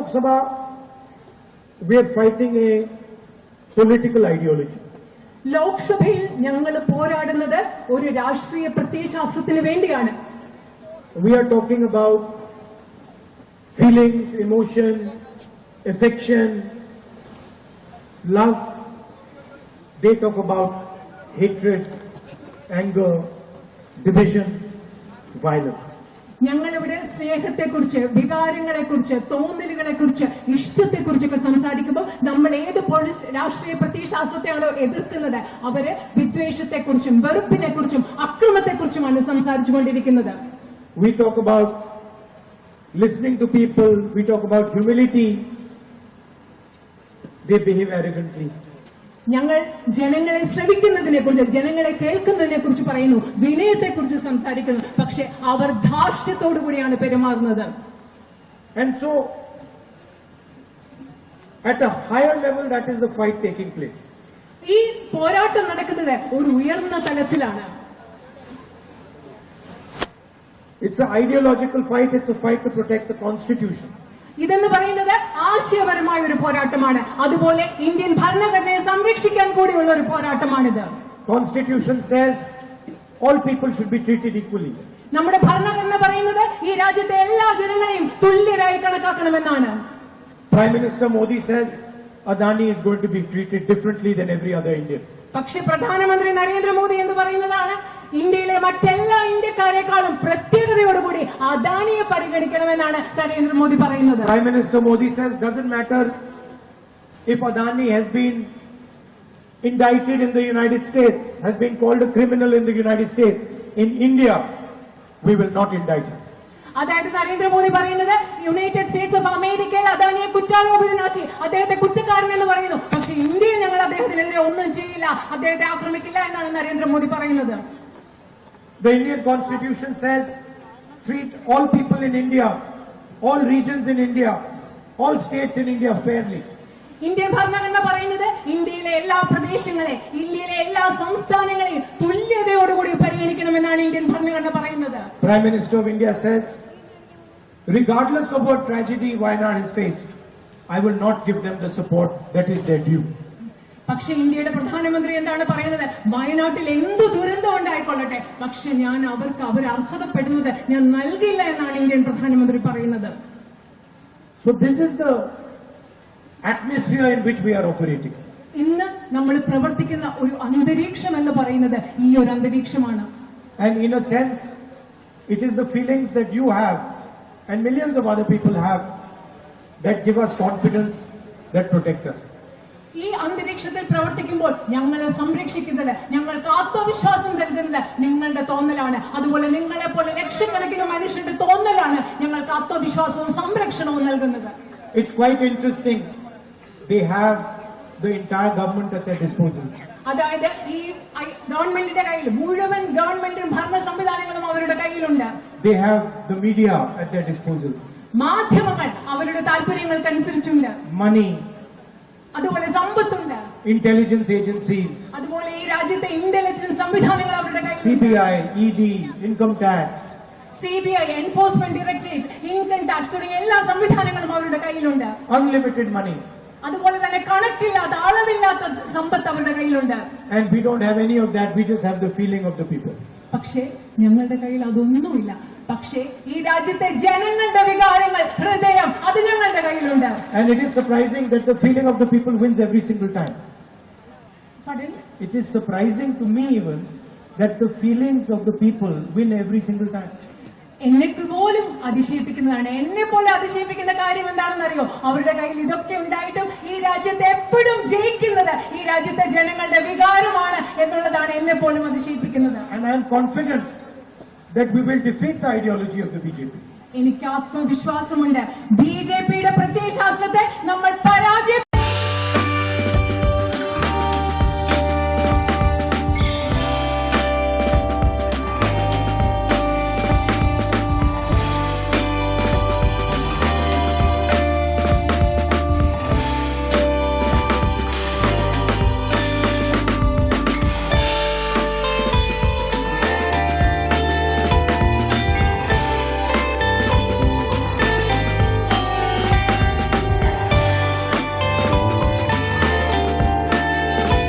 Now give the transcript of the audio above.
Lok Sabha, we are fighting a political ideology. ലോക്സഭയിൽ ഞങ്ങൾ പോരാടുന്നത് ഒരു രാഷ്ട്രീയ പ്രത്യയശാസ്ത്രത്തിന് വേണ്ടിയാണ്. We are talking about feelings, emotion, affection, love. They talk about hatred, anger, division, violence. ഞങ്ങളിവിടെ സ്നേഹത്തെക്കുറിച്ച്, വികാരങ്ങളെക്കുറിച്ച്, തോന്നലുകളെക്കുറിച്ച്, ഇഷ്ടത്തെക്കുറിച്ചൊക്കെ സംസാരിക്കുമ്പോൾ നമ്മൾ ഏത് രാഷ്ട്രീയ പ്രത്യയശാസ്ത്രത്തെയാണോ എതിർക്കുന്നത് അവര് വിദ്വേഷത്തെക്കുറിച്ചും വെറുപ്പിനെക്കുറിച്ചും അക്രമത്തെക്കുറിച്ചുമാണ് സംസാരിച്ചുകൊണ്ടിരിക്കുന്നത്. We talk about listening to people, we talk about humility. They behave arrogantly. ഞങ്ങൾ ജനങ്ങളെ ശ്രവിക്കുന്നതിനെ കുറിച്ച്, ജനങ്ങളെ കേൾക്കുന്നതിനെ കുറിച്ച് പറയുന്നു, വിനയത്തെക്കുറിച്ച് സംസാരിക്കുന്നു, പക്ഷെ അവർ ധാർഷ്ട്യത്തോടു കൂടിയാണ് പെരുമാറുന്നത്. And so at a higher level, that is the fight taking place. ഈ പോരാട്ടം നടക്കുന്നത് ഒരു ഉയർന്ന തലത്തിലാണ്. It's an ideological fight, it's a fight to protect the constitution. ഇതെന്ന് പറയുന്നത് ആശയപരമായ ഒരു പോരാട്ടമാണ്. അതുപോലെ ഇന്ത്യൻ ഭരണഘടനയെ സംരക്ഷിക്കാൻ കൂടിയുള്ള ഒരു പോരാട്ടമാണിത്. Constitution says all people should be treated equally. നമ്മുടെ ഭരണഘടന പറയുന്നത് ഈ രാജ്യത്തെ എല്ലാ ജനങ്ങളെയും തുല്യരായി കണക്കാക്കണമെന്നാണ്. Prime Minister Modi says Adani is going to be treated differently than every other Indian. പക്ഷേ പ്രധാനമന്ത്രി നരേന്ദ്രമോദി എന്ന് പറയുന്നതാണ് ഇന്ത്യയിലെ മറ്റെല്ലാ ഇന്ത്യക്കാരെക്കാളും പ്രത്യേകതയോടുകൂടി അദാനിയെ പരിഗണിക്കണമെന്നാണ് നരേന്ദ്രമോദി പറയുന്നത്. Prime Minister Modi says doesn't matter if Adani has been indicted in the United States, has been called a criminal in the United States. In India, we will not indict him. അതായത് നരേന്ദ്രമോദി പറയുന്നത് United States of അമേരിക്കയിൽ അദാനിയെ കുറ്റാരോപിതനാക്കി അദ്ദേഹത്തെ കുറ്റക്കാരൻ എന്ന് പറയുന്നു. പക്ഷേ ഇന്ത്യയിൽ ഞങ്ങൾ അദ്ദേഹത്തിനെതിരെ ഒന്നും ചെയ്യില്ല, അദ്ദേഹത്തെ ആക്രമിക്കില്ല എന്നാണ് നരേന്ദ്രമോദി പറയുന്നത്. The Indian Constitution says treat all people in India, all regions in India, all states in India fairly. Indian ഭരണഘടന പറയുന്നത് ഇന്ത്യയിലെ എല്ലാ പ്രദേശങ്ങളെ, ഇന്ത്യയിലെ എല്ലാ സംസ്ഥാനങ്ങളെയും തുല്യതയോടുകൂടി പരിഗണിക്കണമെന്നാണ് ഇന്ത്യൻ ഭരണഘടന പറയുന്നത്. Prime Minister of India says, regardless of what tragedy Wayanad has faced, I will not give them the support that is their due. പക്ഷെ ഇന്ത്യയുടെ പ്രധാനമന്ത്രി എന്താണ് പറയുന്നത്? വയനാട്ടിൽ എന്ത് ദുരന്തം ഉണ്ടായിക്കൊള്ളട്ടെ, പക്ഷെ ഞാൻ അവർക്ക് അവർ അർഹതപ്പെടുന്നത് ഞാൻ നൽകില്ല എന്നാണ് ഇന്ത്യൻ പ്രധാനമന്ത്രി പറയുന്നത്. So this is the atmosphere in which we are operating. ഇന്ന് നമ്മൾ പ്രവർത്തിക്കുന്ന ഒരു അന്തരീക്ഷം എന്ന് പറയുന്നത് ഈ ഒരു അന്തരീക്ഷമാണ്. And in a sense, it is the feelings that you have and millions of other people have that give us confidence, that protect us. ഈ അന്തരീക്ഷത്തിൽ പ്രവർത്തിക്കുമ്പോൾ ഞങ്ങളെ സംരക്ഷിക്കുന്നത്, ഞങ്ങൾക്ക് ആത്മവിശ്വാസം നൽകുന്നത് നിങ്ങളുടെ തോന്നലാണ്. അതുപോലെ നിങ്ങളെ പോലെ ലക്ഷക്കണക്കിന് മനുഷ്യരുടെ തോന്നലാണ് ഞങ്ങൾക്ക് ആത്മവിശ്വാസവും സംരക്ഷണവും നൽകുന്നത്. It's quite interesting. They have the entire government at their disposal. അതായത് ഈ ഗവൺമെന്റിന്റെ കയ്യിൽ മുഴുവൻ ഗവൺമെന്റും ഭരണ സംവിധാനങ്ങളും അവരുടെ കയ്യിലുണ്ട്. They have the media at their disposal. മാധ്യമങ്ങൾ അവരുടെ താല്പര്യങ്ങൾക്കനുസരിച്ചുണ്ട്. Money. അതുപോലെ സമ്പത്തുണ്ട്. Intelligence agencies. അതുപോലെ ഈ രാജ്യത്തെ ഇന്റലിജൻസ് സംവിധാനങ്ങൾ അവരുടെ കയ്യിലുണ്ട്. CBI, ED, income tax. CBI, enforcement directorate, income tax തുടങ്ങിയ എല്ലാ സംവിധാനങ്ങളും അവരുടെ കയ്യിലുണ്ട്. Unlimited money. അതുപോലെ തന്നെ കണക്കില്ലാത്ത അളവില്ലാത്ത സമ്പത്ത് അവരുടെ കയ്യിലുണ്ട്. And we don't have any of that. We just have the feeling of the people. പക്ഷേ ഞങ്ങളുടെ കയ്യിൽ അതൊന്നുമില്ല. പക്ഷേ ഈ രാജ്യത്തെ ജനങ്ങളുടെ വികാരങ്ങൾ, ഹൃദയം, അത് ഞങ്ങളുടെ കയ്യിലുണ്ട്. And it is surprising that the feeling of the people wins every single time. Pardon? It is surprising to me even that the feelings of the people win every single time. എന്നെക്ക് പോലും അതിശയിപ്പിക്കുന്നതാണ്. എന്നെ പോലെ അതിശയിപ്പിക്കുന്ന കാര്യം എന്താണെന്നറിയോ? അവരുടെ കയ്യിൽ ഇതൊക്കെ ഉണ്ടായിട്ടും ഈ രാജ്യത്തെ എപ്പോഴും ജയിക്കുന്നത് ഈ രാജ്യത്തെ ജനങ്ങളുടെ വികാരമാണ് എന്നുള്ളതാണ് എന്നെ പോലും അതിശയിപ്പിക്കുന്നത്. And I am confident that we will defeat the ideology of the BJP. എനിക്ക് ആത്മവിശ്വാസമുണ്ട്. ബിജെപിയുടെ പ്രത്യയശാസ്ത്രത്തെ നമ്മൾ